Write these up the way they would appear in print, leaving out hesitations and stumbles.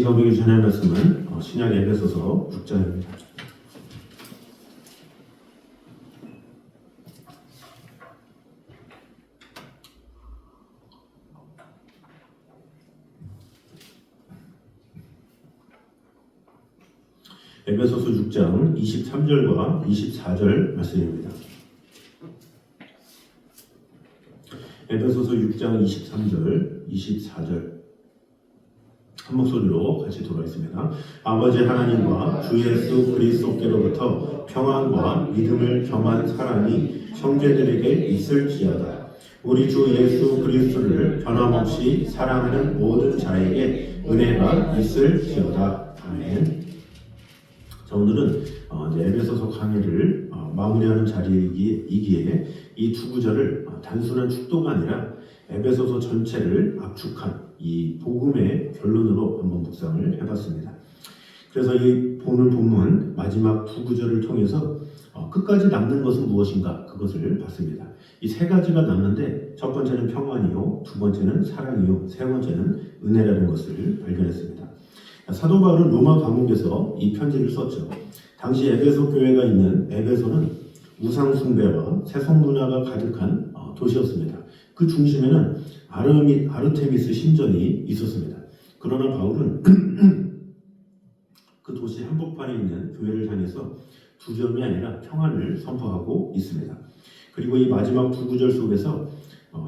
시간 보기 전에 말씀은 신약 에베소서 6장입니다. 에베소서 6장 23절과 24절 말씀입니다. 에베소서 6장 23절, 24절 한 목소리로 같이 돌아있습니다. 아버지 하나님과 주 예수 그리스도께로부터 평안과 믿음을 겸한 사랑이 형제들에게 있을지어다. 우리 주 예수 그리스도를 변함없이 사랑하는 모든 자에게 은혜가 있을지어다. 아멘. 자, 오늘은 이제 에베소서 강의를 마무리하는 자리이기에 이 두 구절을 단순한 축도가 아니라 에베소서 전체를 압축한 이 복음의 결론으로 한번 묵상을 해봤습니다. 그래서 이 오늘 본문 마지막 두 구절을 통해서 끝까지 남는 것은 무엇인가 그것을 봤습니다. 이 세 가지가 남는데 첫 번째는 평안이요, 두 번째는 사랑이요, 세 번째는 은혜라는 것을 발견했습니다. 사도 바울은 로마 감옥에서 이 편지를 썼죠. 당시 에베소 교회가 있는 에베소는 우상 숭배와 세속 문화가 가득한 도시였습니다. 그 중심에는 아르테미스 신전이 있었습니다. 그러나 바울은 그 도시 한복판에 있는 교회를 향해서 두려움이 아니라 평안을 선포하고 있습니다. 그리고 이 마지막 두 구절 속에서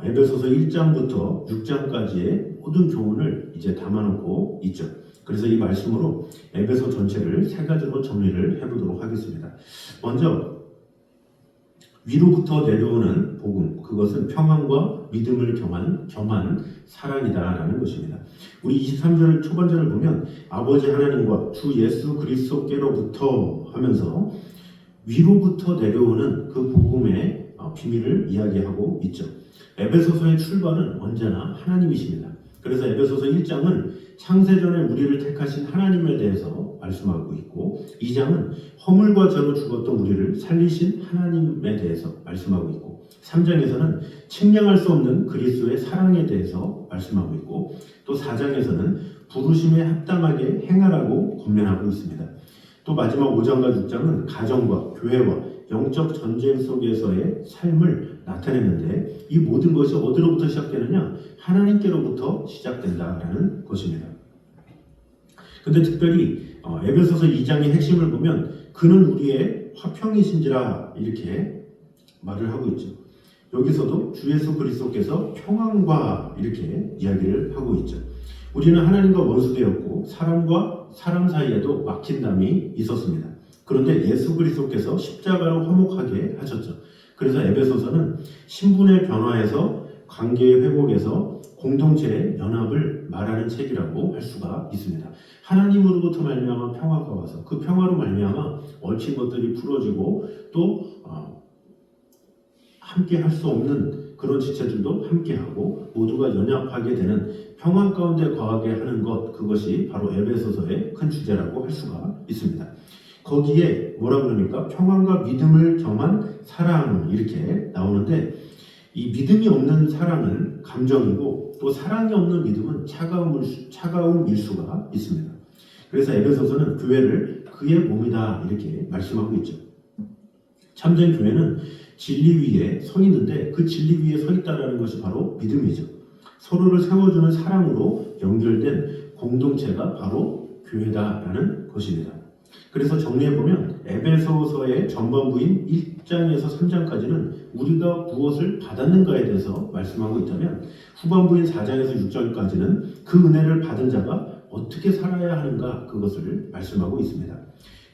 에베소서 1장부터 6장까지의 모든 교훈을 이제 담아놓고 있죠. 그래서 이 말씀으로 에베소 전체를 세 가지로 정리를 해보도록 하겠습니다. 먼저 위로부터 내려오는 복음, 그것은 평안과 믿음을 겸한 사랑이다라는 것입니다. 우리 23절 초반절을 보면 아버지 하나님과 주 예수 그리스도께로부터 하면서 위로부터 내려오는 그 복음의 비밀을 이야기하고 있죠. 에베소서의 출발은 언제나 하나님이십니다. 그래서 에베소서 1장은 창세전에 우리를 택하신 하나님에 대해서 말씀하고 있고 2장은 허물과 죄로 죽었던 우리를 살리신 하나님에 대해서 말씀하고 있고 3장에서는 측량할 수 없는 그리스도의 사랑에 대해서 말씀하고 있고 또 4장에서는 부르심에 합당하게 행하라고 권면하고 있습니다. 또 마지막 5장과 6장은 가정과 교회와 영적 전쟁 속에서의 삶을 나타내는데 이 모든 것이 어디로부터 시작되느냐? 하나님께로부터 시작된다라는 것입니다. 근데 특별히 에베소서 2장의 핵심을 보면 그는 우리의 화평이신지라 이렇게 말을 하고 있죠. 여기서도 주 예수 그리스도께서 평안과 이렇게 이야기를 하고 있죠. 우리는 하나님과 원수되었고 사람과 사람 사이에도 막힌담이 있었습니다. 그런데 예수 그리스도께서 십자가로 화목하게 하셨죠. 그래서 에베소서는 신분의 변화에서 관계의 회복에서 공동체의 연합을 말하는 책이라고 할 수가 있습니다. 하나님으로부터 말미암아 평화가 와서 그 평화로 말미암아 얽힌 것들이 풀어지고 또 함께 할 수 없는 그런 지체들도 함께하고 모두가 연합하게 되는 평안 가운데 거하게 하는 것, 그것이 바로 에베소서의 큰 주제라고 할 수가 있습니다. 거기에 뭐라 그러니까 평안과 믿음을 겸한 사랑 이렇게 나오는데 이 믿음이 없는 사랑은 감정이고 또 사랑이 없는 믿음은 차가움일 수가 있습니다. 그래서 에베소서는 교회를 그의 몸이다 이렇게 말씀하고 있죠. 참된 교회는 진리 위에 서 있는데 그 진리 위에 서 있다는 것이 바로 믿음이죠. 서로를 세워주는 사랑으로 연결된 공동체가 바로 교회다라는 것입니다. 그래서 정리해보면 에베소서의 전반부인 1장에서 3장까지는 우리가 무엇을 받았는가에 대해서 말씀하고 있다면 후반부인 4장에서 6장까지는 그 은혜를 받은 자가 어떻게 살아야 하는가 그것을 말씀하고 있습니다.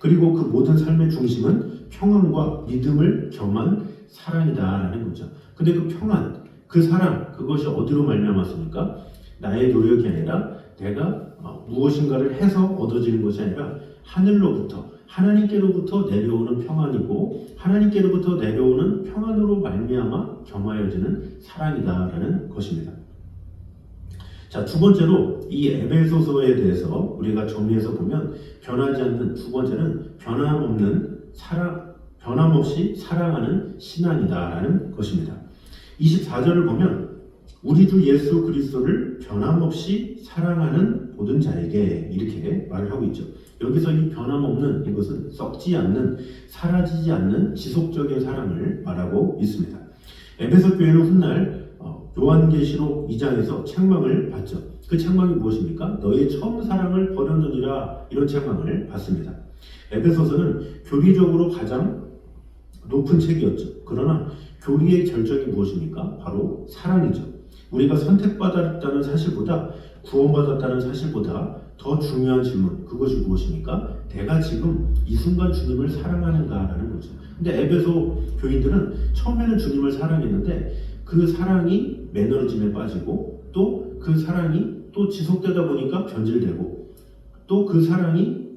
그리고 그 모든 삶의 중심은 평안과 믿음을 겸한 사랑이다라는 거죠. 근데 그 평안, 그 사랑, 그것이 어디로 말미암았습니까? 나의 노력이 아니라 내가 무엇인가를 해서 얻어지는 것이 아니라 하늘로부터 하나님께로부터 내려오는 평안이고 하나님께로부터 내려오는 평안으로 말미암아 겸하여지는 사랑이다라는 것입니다. 자, 두 번째로 이 에베소서에 대해서 우리가 정리해서 보면 변하지 않는 두 번째는 변함없이 사랑하는 신앙이다라는 것입니다. 24절을 보면 우리 주 예수 그리스도를 변함없이 사랑하는 모든 자에게 이렇게 말을 하고 있죠. 여기서 이 변함없는 이것은 썩지 않는, 사라지지 않는 지속적인 사랑을 말하고 있습니다. 에베소 교회는 훗날 요한계시록 2장에서 책망을 받죠. 그 책망이 무엇입니까? 너의 처음 사랑을 버렸느니라, 이런 책망을 받습니다. 에베소서는 교리적으로 가장 높은 책이었죠. 그러나 교리의 결정이 무엇입니까? 바로 사랑이죠. 우리가 선택받았다는 사실보다, 구원받았다는 사실보다 더 중요한 질문, 그것이 무엇입니까? 내가 지금 이 순간 주님을 사랑하는가라는 거죠. 근데 에베소 교인들은 처음에는 주님을 사랑했는데 그 사랑이 매너리즘에 빠지고, 또 그 사랑이 또 지속되다 보니까 변질되고, 또 그 사랑이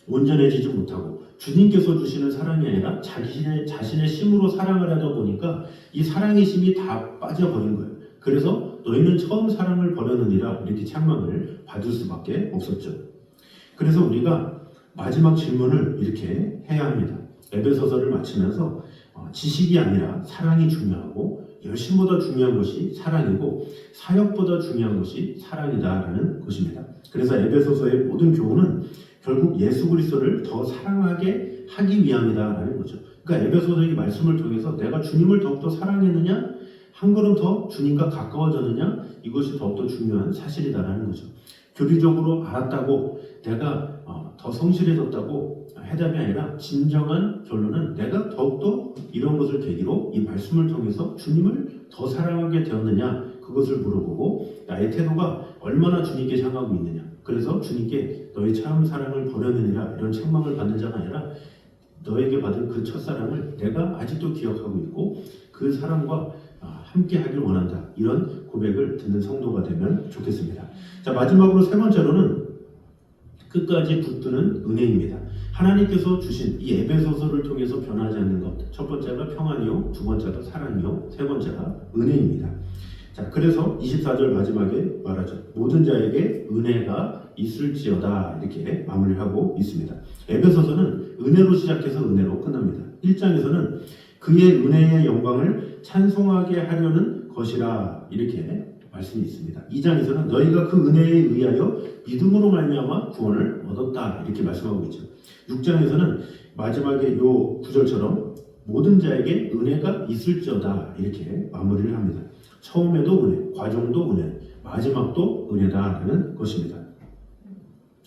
온전해지지 못하고, 주님께서 주시는 사랑이 아니라 자신의 심으로 사랑을 하다 보니까 이 사랑의 심이 다 빠져버린 거예요. 그래서 너희는 처음 사랑을 버렸느니라, 이렇게 책망을 받을 수밖에 없었죠. 그래서 우리가 마지막 질문을 이렇게 해야 합니다. 에베소서를 마치면서 지식이 아니라 사랑이 중요하고, 열심보다 중요한 것이 사랑이고, 사역보다 중요한 것이 사랑이다라는 것입니다. 그래서 에베소서의 모든 교훈은 결국 예수 그리스도를 더 사랑하게 하기 위함이다라는 거죠. 그러니까 에베소서의 말씀을 통해서 내가 주님을 더욱더 사랑했느냐, 한 걸음 더 주님과 가까워졌느냐, 이것이 더욱더 중요한 사실이다라는 거죠. 교리적으로 알았다고 내가 더 성실해졌다고 해답이 아니라, 진정한 결론은 내가 더욱더 이런 것을 계기로 이 말씀을 통해서 주님을 더 사랑하게 되었느냐, 그것을 물어보고 나의 태도가 얼마나 주님께 향하고 있느냐. 그래서 주님께 너의 참 사랑을 버렸느니라, 이런 책망을 받는 자가 아니라 너에게 받은 그 첫사랑을 내가 아직도 기억하고 있고 그 사랑과 함께 하길 원한다, 이런 고백을 듣는 성도가 되면 좋겠습니다. 자, 마지막으로 세 번째로는 끝까지 붙드는 은혜입니다. 하나님께서 주신 이 에베소서를 통해서 변하지 않는 것, 첫 번째가 평안이요, 두 번째가 사랑이요, 세 번째가 은혜입니다. 자, 그래서 24절 마지막에 말하죠. 모든 자에게 은혜가 있을지어다, 이렇게 마무리하고 있습니다. 에베소서는 은혜로 시작해서 은혜로 끝납니다. 1장에서는 그의 은혜의 영광을 찬송하게 하려는 것이라, 이렇게 말씀이 있습니다. 2장에서는 너희가 그 은혜에 의하여 믿음으로 말미암아 구원을 얻었다, 이렇게 말씀하고 있죠. 6장에서는 마지막에 요 구절처럼 모든 자에게 은혜가 있을지어다, 이렇게 마무리를 합니다. 처음에도 은혜, 과정도 은혜, 마지막도 은혜다라는 것입니다.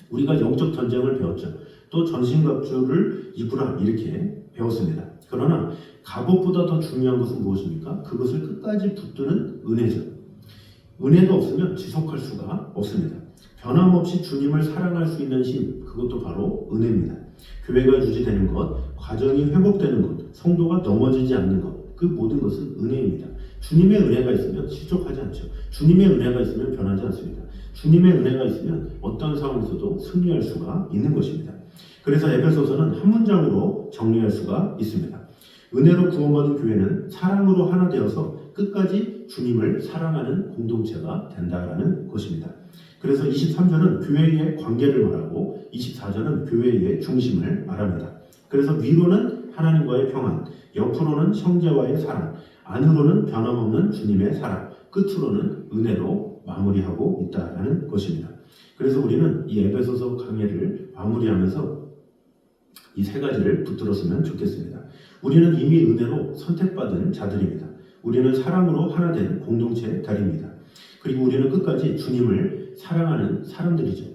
우리가 영적 전쟁을 배웠죠. 또 전신갑주를 입으라, 이렇게 배웠습니다. 그러나 갑옷보다 더 중요한 것은 무엇입니까? 그것을 끝까지 붙드는 은혜죠. 은혜가 없으면 지속할 수가 없습니다. 변함없이 주님을 사랑할 수 있는 힘, 그것도 바로 은혜입니다. 교회가 유지되는 것, 과정이 회복되는 것, 성도가 넘어지지 않는 것, 그 모든 것은 은혜입니다. 주님의 은혜가 있으면 실족하지 않죠. 주님의 은혜가 있으면 변하지 않습니다. 주님의 은혜가 있으면 어떤 상황에서도 승리할 수가 있는 것입니다. 그래서 에베소서는 한 문장으로 정리할 수가 있습니다. 은혜로 구원받은 교회는 사랑으로 하나 되어서 끝까지 주님을 사랑하는 공동체가 된다라는 것입니다. 그래서 23절은 교회의 관계를 말하고 24절은 교회의 중심을 말합니다. 그래서 위로는 하나님과의 평안, 옆으로는 형제와의 사랑, 안으로는 변함없는 주님의 사랑, 끝으로는 은혜로 마무리하고 있다라는 것입니다. 그래서 우리는 이 에베소서 강해를 마무리하면서 이 세 가지를 붙들었으면 좋겠습니다. 우리는 이미 은혜로 선택받은 자들입니다. 우리는 사랑으로 하나 된 공동체의 달입니다. 그리고 우리는 끝까지 주님을 사랑하는 사람들이죠.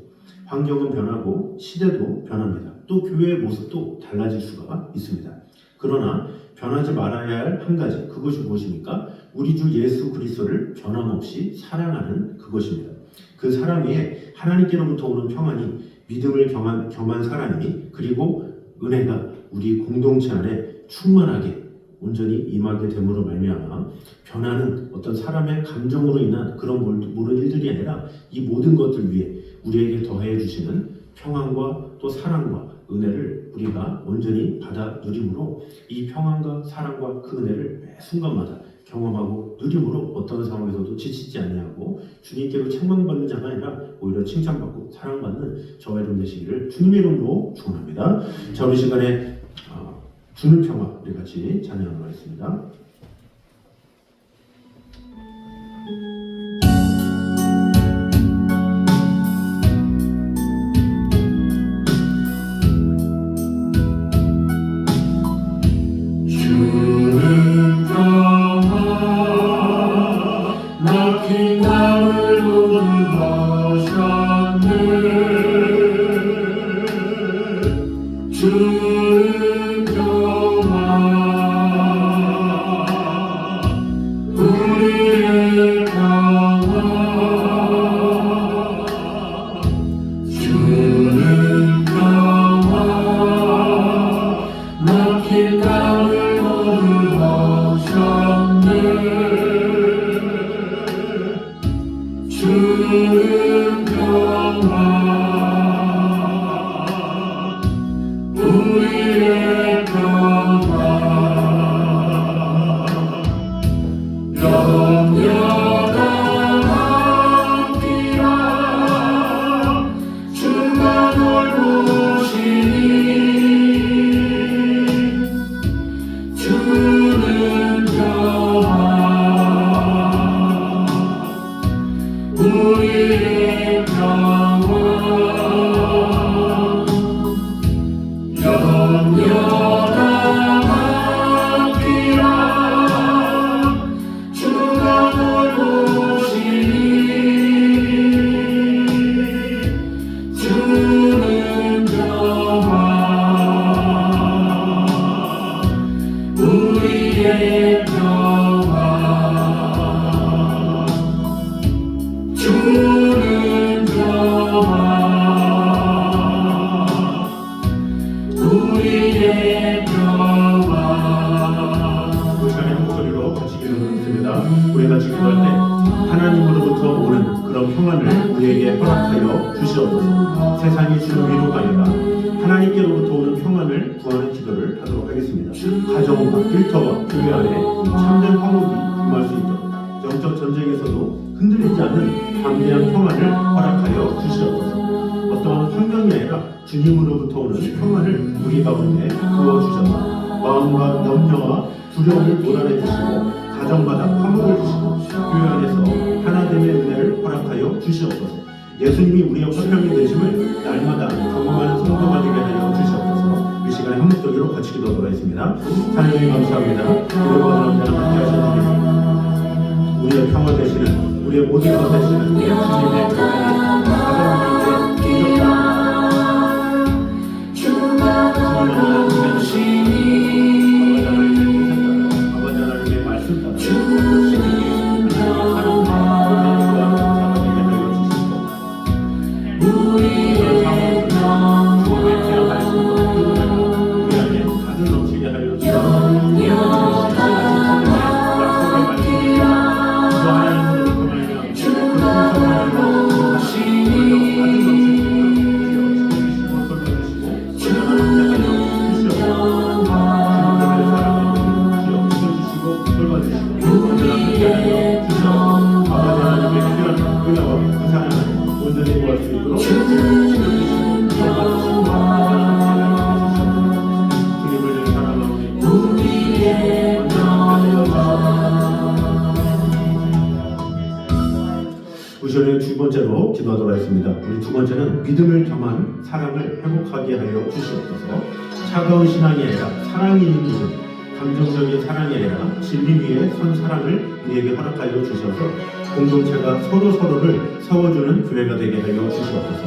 환경은 변하고 시대도 변합니다. 또 교회의 모습도 달라질 수가 있습니다. 그러나 변하지 말아야 할 한 가지, 그것이 무엇입니까? 우리 주 예수 그리스도를 변함없이 사랑하는 그것입니다. 그 사랑 위에 하나님께로부터 오는 평안이, 믿음을 겸한 사랑이, 그리고 은혜가 우리 공동체 안에 충만하게 온전히 임하게 됨으로 말미암아 변하는 어떤 사람의 감정으로 인한 그런 모든 일들이 아니라 이 모든 것들 위에 우리에게 더해 주시는 평안과 또 사랑과 은혜를 우리가 온전히 받아 누림으로 이 평안과 사랑과 그 은혜를 매 순간마다 경험하고 누림으로 어떤 상황에서도 지치지 아니하고 주님께로 책망받는 자가 아니라 오히려 칭찬받고 사랑받는 저와 여러분 되시기를 주님의 이름으로 축원합니다. 자, 우리 시간에 주는 평화 우리 같이 찬양하도록 하겠습니다. 주는 평화 우리의 평화 주는 평화 막힌 땅을 거두어셨네 주는 평화 우리의 평화 영원한 앞이라 주가 돌보시니 주는 평화 우리의 평화 영원한 앞이라 주가 돌보시니 주는 평화 우리의 평화 주는 평화 우리의 평화 우리가 목소리로 같이 기도하겠습니다. 우리가 기도할 때 하나님으로부터 오는 그런 평안을 우리에게 허락하여 주시옵소서. 세상이 주는 위로가 아니라 하나님께로부터 오는 평안을 구하는 기도를 하도록 하겠습니다. 가정과 일터와 교회 안에 참된 화목이 임할 수 있도록 영적 전쟁에서도 흔들리지 않는 담대한 평안을 허락하여 주시옵소서. 어떠한 환경이 아니라 주님으로부터 오는 평안을 우리 가운데 부어주셔서 마음과 염려와 두려움을 몰아내주시고 가정마다 화목을 주시고 교회 안에서 하나됨의 은혜를 허락하여 주시옵소서. 예수님이 우리의 화평이 되심을 날마다 경험하는 성도가 되게 하여 주시옵소서. 이 시간에 한 목소리로 같이 기도하도록 하겠습니다. 하나님 감사합니다. 우리와 언제나 함께 하시는 우리의 평화 되시는 우리의 모든 것 되시는 주님의 우선의 두 번째로 기도하도록 하겠습니다. 우리 두 번째는 믿음을 겸한 사랑을 회복하게 하여 주시옵소서. 차가운 신앙이 아니라 사랑이 있는 믿음, 감정적인 사랑이 아니라 진리 위에 선 사랑을 우리에게 허락하여 주셔서 공동체가 서로를 세워주는 교회가 되게 하여 주시옵소서.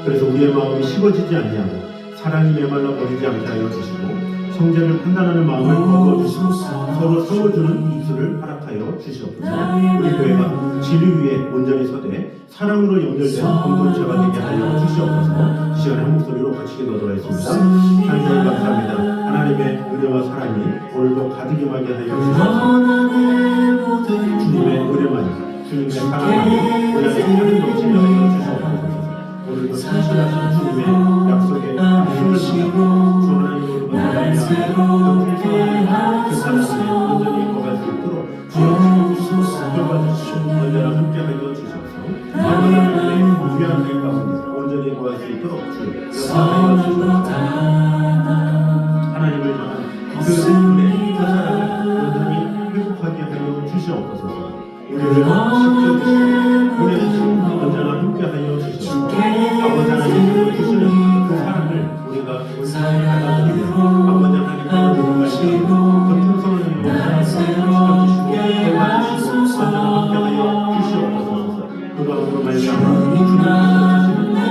그래서 우리의 마음이 식어지지 아니하고 사랑이 메말라 버리지 않게 하여 주시고 성제를 판단하는 마음을 거두어주시고 서로 세워주는 입술을 허락하여 주시옵소서. 우리 교회가 진리 위에 온전히 서되 사랑으로 연결된 공동체가 되게 하여 주시옵소서. 이 시간에 한 목소리로 같이 기도하도록 하겠습니다. 하나님 감사합니다. 하나님의 은혜와 사랑이 오늘도 가득히 임하게 하여 주시옵소서. 주님의 은혜만이 주님의 사랑만이 우리 안에 하는 넘치게 하여 주시옵소서. 오늘도 성실하신 주님의 약속에 힘을 주시고 주 하나님으로 그 사랑을 온전히 거할 수 있도록 주여주시옵소서. 돌봐주시고 언제나 함께하여 주시옵소서. 하나님의 귀한 일 가운데 온전히 거할 수 있도록 주 역사하여 주시옵소서. 하나님을 향한 그 은혜, 그 사랑을 온전히 회복하게 하여 주시옵소서. 우리를 지켜주시고 은혜주시고 언제나 함께하여 주시옵소서. 아버지 하나님께서 주시는 그 사랑을 우리가 온전히 받아들이며 아버지 하나님께서 주시고 그 풍성한 은혜로 지켜주시고 돌봐주시고 언제나 함께하여 주시옵소서. 그러함으로 말미암아 주님께서 주시는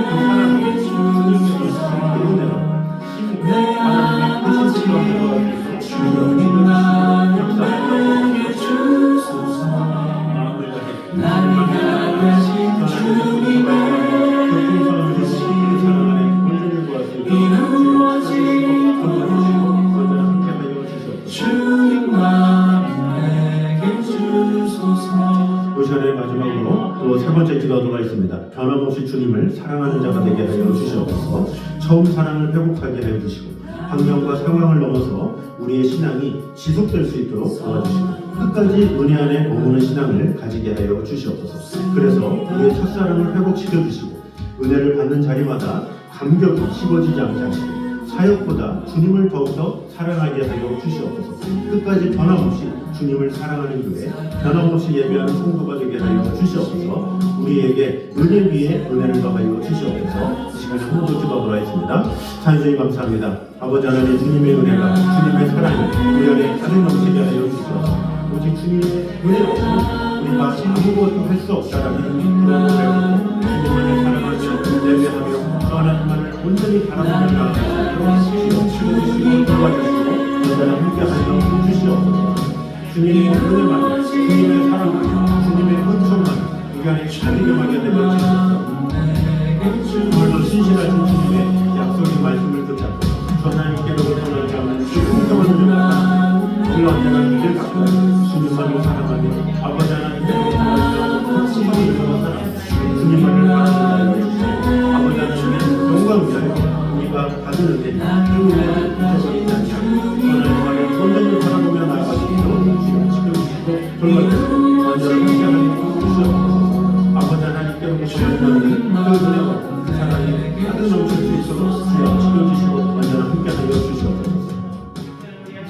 하여 주시옵소서. 처음 사랑을 회복하게 하여 주시고 환경과 상황을 넘어서 우리의 신앙이 지속될 수 있도록 도와주시고 끝까지 은혜 안에 머무는 신앙을 가지게 하여 주시옵소서. 그래서 우리의 첫사랑을 회복시켜 주시고 은혜를 받는 자리마다 감격이 식어지지 않게 하시고 사역보다 주님을 더욱더 사랑하게 하여 주시옵소서. 끝까지 변함없이 주님을 사랑하는 교회, 변함없이 예배하는 성도가 되게 하여 주시옵소서. 우리에게 은혜 위에 은혜를 더하여 주시옵소서. 이 시간에 한번더 기도하도록 하겠습니다. 찬송이 감사합니다. 아버지 하나님, 주님의 은혜가, 주님의 사랑이 우리 안에 가득 넘치게 하여 주시옵소서. 오직 주님의 은혜 없이는 우리가 아무것도 할 수 없다라는 그런 고백으로 주님만을 사랑하며 예배하며 주 하나님만을 온전히 바라보며 나아가시도록 지어주시고 도와주시고 언제나 함께하여 주시옵소서. 주님의 은혜만, 주님의 사랑만, 주님의 은총만 우리 안에 가득하게 되어 주시옵소서. 오늘도 신실하신 주님의 약속의 말씀을 붙잡고 주 하나님께로부터 떠나지 않는 풍성한 은혜가 우리 언제나 길을 닦고 주님만을 사랑하며 아버지 하나님께로부터 떠나지 않는 풍성한 은혜가 사랑하며 주님만을 바라보며 주시고 아버지 하나님의 영광 위하여 우리가 받은 은혜 그 은혜를 잊어버리지 않게 하나님만을 온전히 바라보며 나아가시도록 지켜주시고 돌봐주시고 언제나 함께하는 주시옵소서. 아버지 하나님께로부터 떠나지 않는 그 은혜와 그 사랑이 가득 넘칠 수 있도록 지켜주시고 언제나 함께하여 주시옵소서.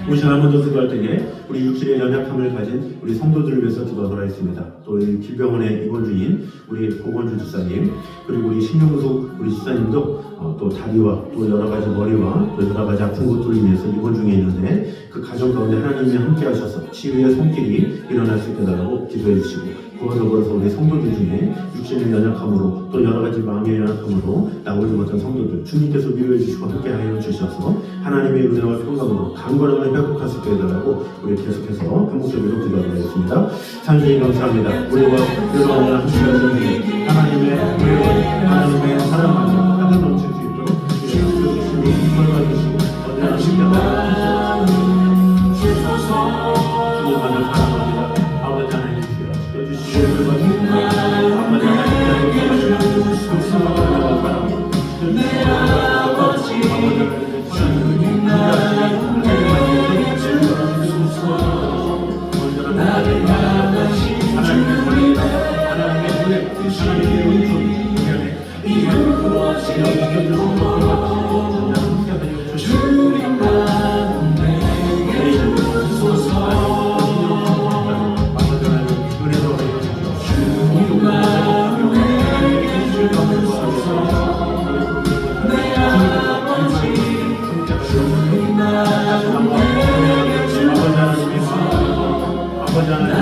우리 시간 한 번 더 기도할 때에 우리 육신의 연약함을 가진 우리 성도들을 위해서 기도하도록 하겠습니다. 또 우리 길병원의 입원 중인 우리 고건주 집사님, 그리고 우리 신용숙 우리 집사님도 또 다리와 또 여러 가지 머리와 또 여러 가지 아픈 것들로 인해서 입원 중에 있는데 그 가정 가운데 하나님이 함께 하셔서 치유의 손길이 일어날 수 있게 달라고 기도해 주시고, 그와 더불어서 우리 성도들 중에 육신의 연약함으로 또 여러 가지 마음의 연약함으로 나오지 못한 성도들 주님께서 위로해 주시고 함께 하여 주셔서 하나님의 은혜와 평강으로 강건함을 회복할 수 있게 해달라고 우리 계속해서 한 목소리로 기도하겠습니다. 찬송이 감사합니다. 우리와 여러분과 함께 하시는 하나님의 은혜와 하나님의 사랑을 가득 넘칠 수 있도록 주시고 돌봐주시고 언제나 함께 하시옵소서. 주님만을 사랑합니다. 아버지 하나님 지켜주시고 돌봐주시고 아버지 하나님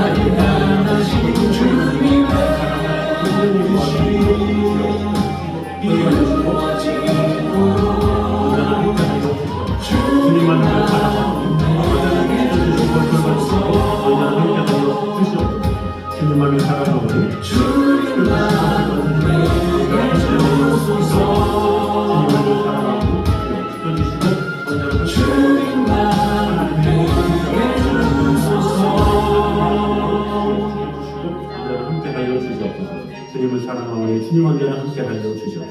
주님만을 사랑하오니 주님을 사랑하오니 주님 언제나 함께 하여 주시옵소서.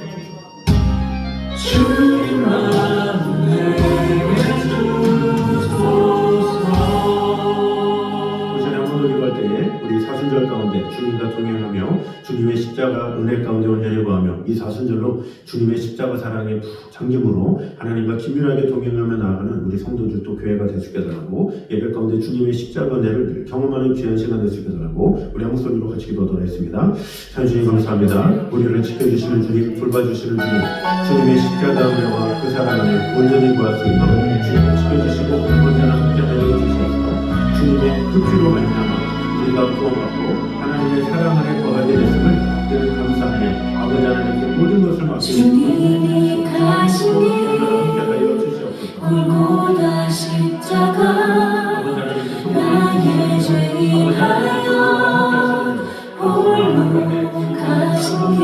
우리 사순절 가운데 주님과 동행하며 주님의 십자가 은혜 가운데 온전히 거하며 이 사순절로 주님의 십자가 사랑의 장kim으로 하나님과 긴밀하게 동행하며 나아가는 우리 성도들 또 교회가 될 수 있게 달라고 예배 가운데 주님의 십자가 은혜를 경험하는 귀한 시간 될 수 있게 달라고 우리 한 목소리로 같이 기도하도록 하겠습니다. 주님 감사합니다. 우리를 지켜주시는 주님, 돌봐주시는 주님, 주님의 십자가 은혜와 그 사랑을 온전히 구할 수 있도록 주님을 지켜주시고 언제나 함께 하여 주시옵소서. 주님의 그 피로 말미암아 우리가 구원받고 하나님의 사랑 안에 거하게 됐음을 늘 감사하며 아버지 하나님께 모든 것을 맡기고 주님이 가신 길 골고다 십자가 나의 죄 위하여 홀로 가신 길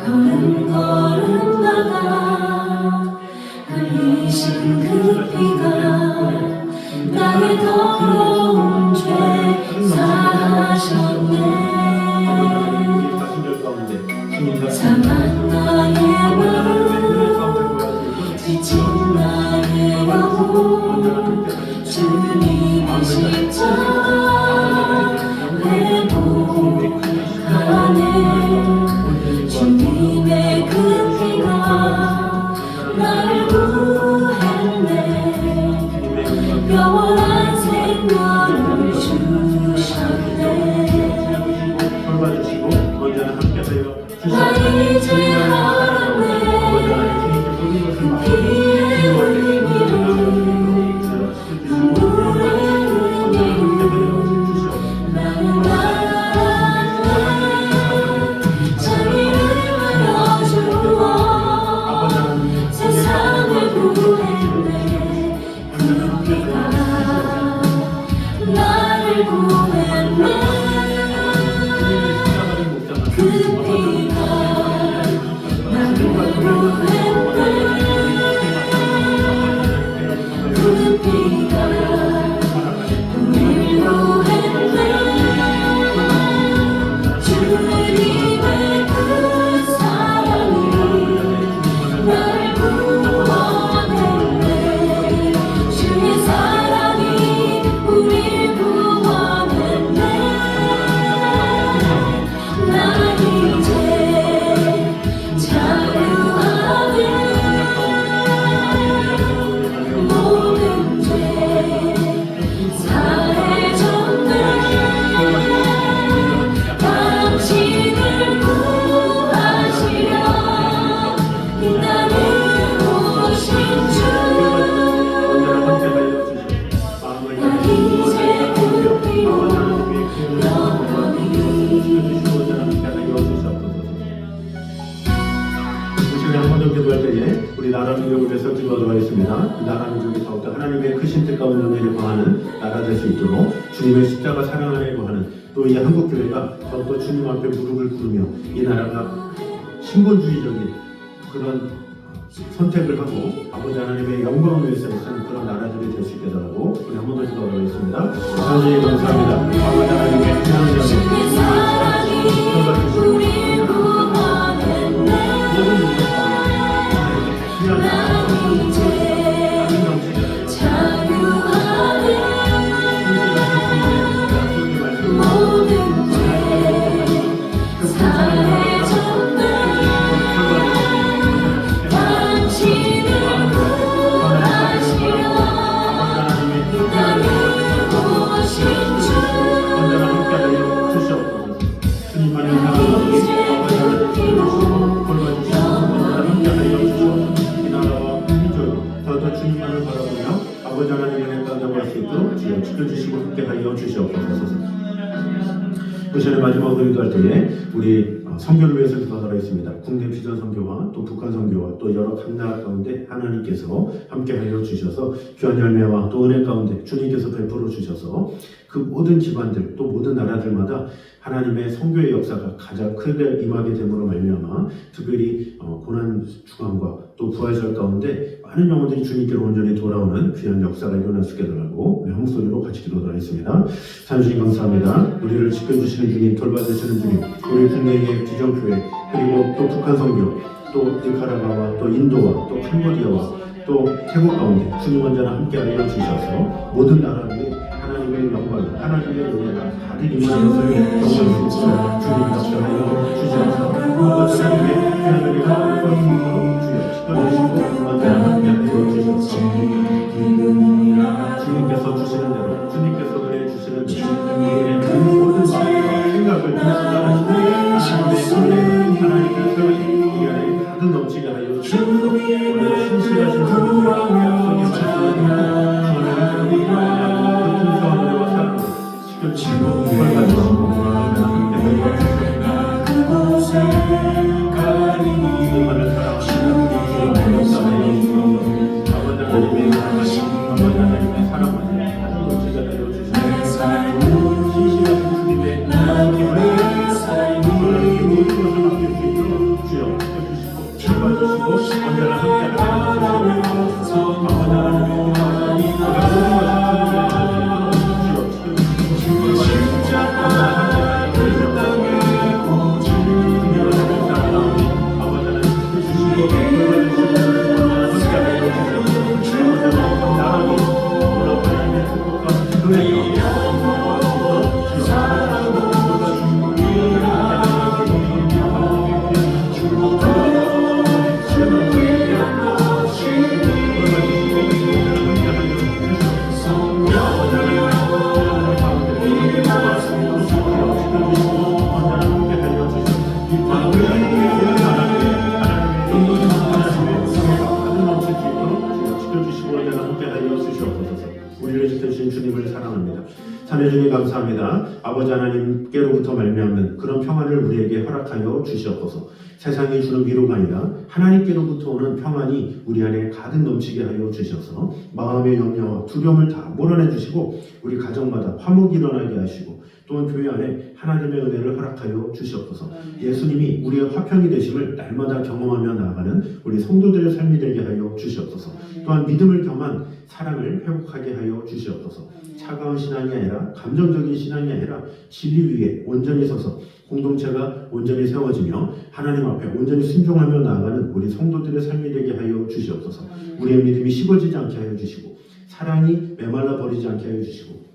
걸음걸음마다 흘리신 그 피가 나의 더러운 죄 사하셨네. 사만 시간에 한 번 더 기도할 때에 우리 나라 민족을 위해서 기도하도록 하겠습니다. 이 나라 민족이 더욱더 하나님의 크신 뜻 가운데 은혜를 거하는 나라 될 수 있도록 주님의 십자가 사랑 안에 거하는 또 이 한국교회가 더욱더 주님 앞에 무릎을 꿇으며 이 나라가 신본주의적인 그런 선택을 하고 아버지 하나님의 영광을 위해서 쓰는 그런 나라들이 될 수 있게 해달라고 우리 한 번 더 기도하도록 하겠습니다. 하나님 감사합니다. 아버지 하나님의 하나님 주의 사랑이 우리 구원했네. 난 이제 자유하네. 모든 죄 사해졌네. 당신을 구하시려 나를 오신 주 주님만을 사랑하고 더더 주님만을 바라보며 아버지 하나님의 가정할 수 있도록 주여 지켜주시고 함께하여 주시옵소서. 그 시간에 마지막으로 기도할 때에 우리 선교를 위해서 기도하도록 하겠습니다. 국내 비전 선교와 또 북한 선교와 또 여러 각 나라 가운데 하나님께서 함께하여 주셔서 귀한 열매와 또 은혜 가운데 주님께서 베풀어 주셔서 그 모든 집안들 또 모든 나라들마다 하나님의 선교의 역사가 가장 크게 임하게 됨으로 말미암아 특별히 고난 주간과 또 부활절 가운데 많은 영혼들이 주님께로 온전히 돌아오는 귀한 역사가 일어날 수 있게 해달라고 우리 한국 소리로 같이 기도하도록 하겠습니다. 주님 감사합니다. 우리를 지켜주시는 주님, 돌봐주시는 주님, 우리 국내의 비전교회 그리고 또 북한 선교 또 니카라과와 또 인도와 또 캄보디아와 또 태국 가운데 주님 언제나 함께하여 주셔서 모든 나라들이 하나님의 영광, 하나님의 은혜가 가득 임하는 것을 경험할 수 있도록 주님 역사하여 주시옵소서. 아버지 하나님의 귀한 은혜가 주여 지켜주시고 언제나 함께하여 주셔서 주님께서 주시는 대로 주님께서 은혜 주시는 대로 우리의 모든 마음과 생각을 인수하시는 하나님의 사랑이 이 안에 가득 넘치게 하여 주시옵소서. 오늘 신실하신 주님 약속의 말씀을 지켜주시고 벌받으시고 함께하여 주시옵소서. 주님만을 사랑하시는 역사하여 주시옵소서. 아버지 하나님의 사랑만을 하늘 넘치게 하여 주시옵소서. 신실하신 주님의 약속의 하나님께 모든 것을 맡길 수 있도록 주여 지켜주시고 벌받으시고 언제나 함께하여 주시옵소서. 아버지 하나님의 모든 우리를 지켜주신 주님을 사랑합니다. 찬양 주님 감사합니다. 아버지 하나님께로부터 말미암는 그런 평안을 우리에게 허락하여 주시옵소서. 세상이 주는 위로가 아니라 하나님께로부터 오는 평안이 우리 안에 가득 넘치게 하여 주셔서 마음의 염려와 두려움을 다 몰아내 주시고 우리 가정마다 화목이 일어나게 하시고 또한 교회 안에 하나님의 은혜를 허락하여 주시옵소서. 예수님이 우리의 화평이 되심을 날마다 경험하며 나아가는 우리 성도들의 삶이 되게 하여 주시옵소서. 또한 믿음을 겸한 사랑을 회복하게 하여 주시옵소서. 차가운 신앙이 아니라 감정적인 신앙이 아니라 진리 위에 온전히 서서 공동체가 온전히 세워지며 하나님 앞에 온전히 순종하며 나아가는 우리 성도들의 삶이 되게 하여 주시옵소서. 우리의 믿음이 식어지지 않게 하여 주시고 사랑이 메말라 버리지 않게 하여 주시고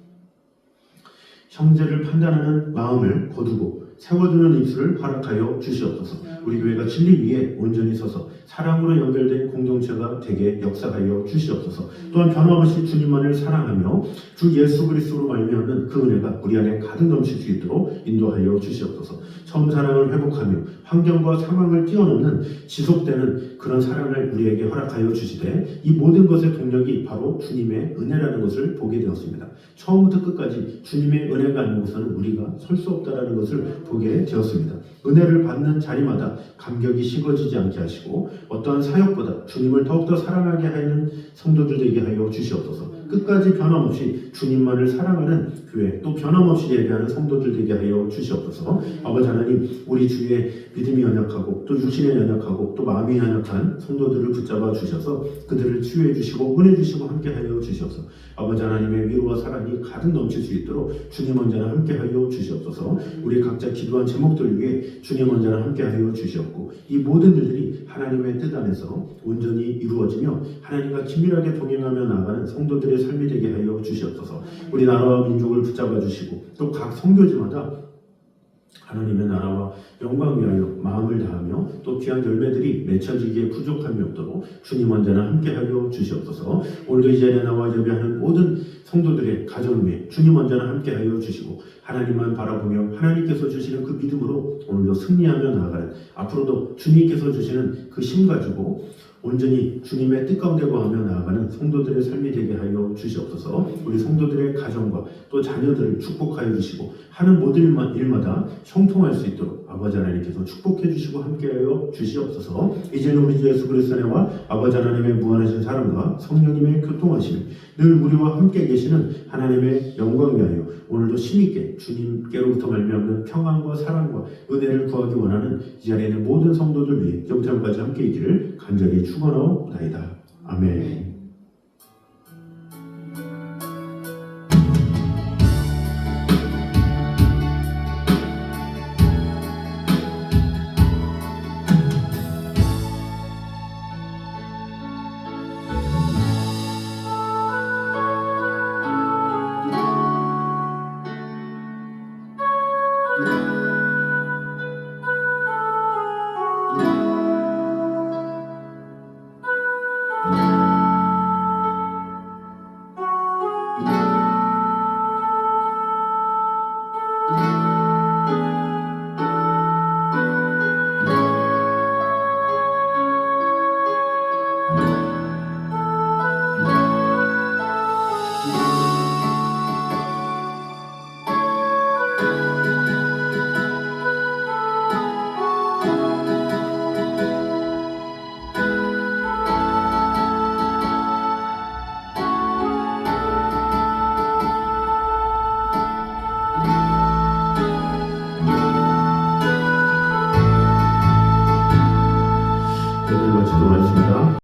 형제를 판단하는 마음을 거두고 세워주는 입술을 허락하여 주시옵소서. 우리 교회가 진리 위에 온전히 서서 사랑으로 연결된 공동체가 되게 역사하여 주시옵소서. 또한 변함없이 주님만을 사랑하며 주 예수 그리스도로 말미암는 그 은혜가 우리 안에 가득 넘칠 수 있도록 인도하여 주시옵소서. 처음 사랑을 회복하며 환경과 상황을 뛰어넘는 지속되는 그런 사랑을 우리에게 허락하여 주시되 이 모든 것의 동력이 바로 주님의 은혜라는 것을 보게 되었습니다. 처음부터 끝까지 주님의 은혜가 아닌 곳에는 우리가 설 수 없다라는 것을 보게 되었습니다. 은혜를 받는 자리마다 때마다 감격이 식어지지 않게 하시고 어떠한 사역보다 주님을 더욱더 사랑하게 하는 성도들 되게 하여 주시옵소서. 끝까지 변함없이 주님만을 사랑하는 교회, 또 변함없이 예배하는 성도들 되게 하여 주시옵소서. 아버지 하나님, 우리 주위에 믿음이 연약하고 또 육신에 연약하고 또 마음이 연약한 성도들을 붙잡아 주셔서 그들을 치유해 주시고 은혜 주시고 함께 하여 주시옵소서. 아버지 하나님의 위로와 사랑이 가득 넘칠 수 있도록 주님 언제나 함께 하여 주시옵소서. 우리 각자 기도한 제목들 위해 주님 언제나 함께 하여 주시옵고 이 모든 일들이 하나님의 뜻 안에서 온전히 이루어지며 하나님과 긴밀하게 동행하며 나아가는 성도들의 삶이 되게 하여 주시옵소서. 우리 나라와 민족을 붙잡아 주시고 또 각 성교지마다 하나님의 나라와 영광 위하여 마음을 다하며 또 귀한 열매들이 맺혀지기에 부족함이 없도록 주님 언제나 함께하여 주시옵소서. 오늘도 이 자리에 나와 예배하는 모든 성도들의 가정 위에 주님 언제나 함께하여 주시고 하나님만 바라보며 하나님께서 주시는 그 믿음으로 오늘도 승리하며 나아가는, 앞으로도 주님께서 주시는 그 힘 가지고 온전히 주님의 뜻 가운데 거하며 나아가는 성도들의 삶이 되게 하여 주시옵소서. 우리 성도들의 가정과 또 자녀들을 축복하여 주시고 하는 모든 일마다 형통할 수 있도록 아버지 하나님께서 축복해 주시고 함께하여 주시옵소서. 이제는 우리 주 예수 그리스도의 은혜와 아버지 하나님의 무한하신 사랑과 성령님의 교통하심이 늘 우리와 함께 계시는 하나님의 영광 위하여 오늘도 힘있게 주님께로부터 말미암는 평안과 사랑과 은혜를 구하기 원하는 이 자리에 있는 모든 성도들 위해 영장까지 함께 있기를 간절히 축원하옵나이다. 아멘.